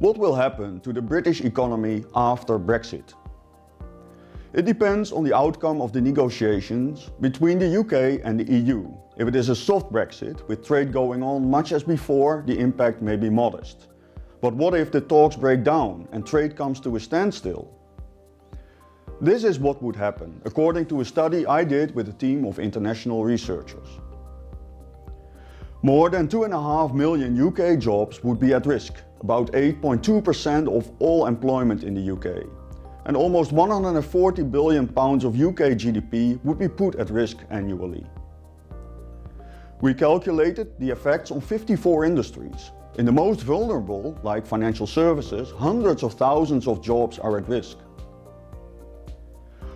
What will happen to the British economy after Brexit? It depends on the outcome of the negotiations between the UK and the EU. If it is a soft Brexit, with trade going on much as before, the impact may be modest. But what if the talks break down and trade comes to a standstill? This is what would happen, according to a study I did with a team of international researchers. More than 2.5 million UK jobs would be at risk, about 8.2% of all employment in the UK. And almost £140 billion of UK GDP would be put at risk annually. We calculated the effects on 54 industries. In the most vulnerable, like financial services, hundreds of thousands of jobs are at risk.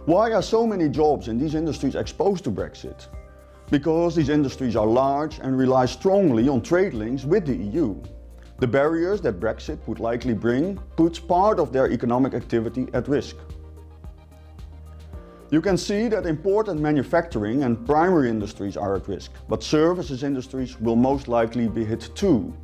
Why are so many jobs in these industries exposed to Brexit? Because these industries are large and rely strongly on trade links with the EU. The barriers that Brexit would likely bring puts part of their economic activity at risk. You can see that important manufacturing and primary industries are at risk, but services industries will most likely be hit too.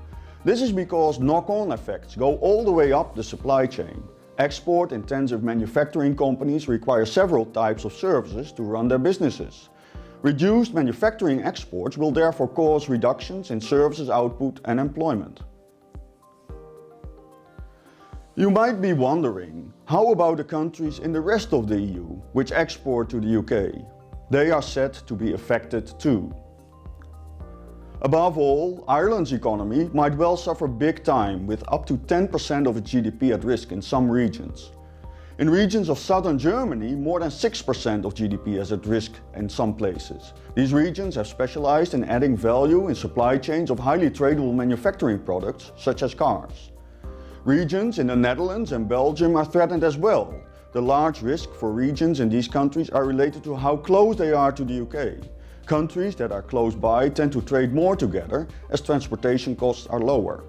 This is because knock-on effects go all the way up the supply chain. Export-intensive manufacturing companies require several types of services to run their businesses. Reduced manufacturing exports will therefore cause reductions in services output and employment. You might be wondering, how about the countries in the rest of the EU which export to the UK? They are set to be affected too. Above all, Ireland's economy might well suffer big time, with up to 10% of its GDP at risk in some regions. In regions of southern Germany, more than 6% of GDP is at risk in some places. These regions have specialized in adding value in supply chains of highly tradable manufacturing products, such as cars. Regions in the Netherlands and Belgium are threatened as well. The large risk for regions in these countries are related to how close they are to the UK. Countries that are close by tend to trade more together, as transportation costs are lower.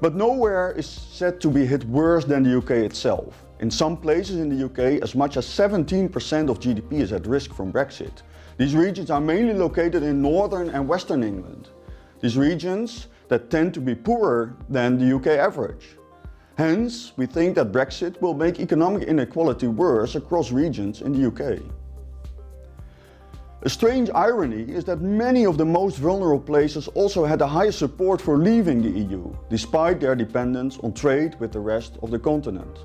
But nowhere is said to be hit worse than the UK itself. In some places in the UK, as much as 17% of GDP is at risk from Brexit. These regions are mainly located in northern and western England. These regions that tend to be poorer than the UK average. Hence, we think that Brexit will make economic inequality worse across regions in the UK. A strange irony is that many of the most vulnerable places also had the highest support for leaving the EU, despite their dependence on trade with the rest of the continent.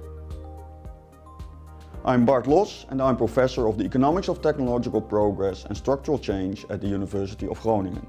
I'm Bart Los and I'm Professor of the Economics of Technological Progress and Structural Change at the University of Groningen.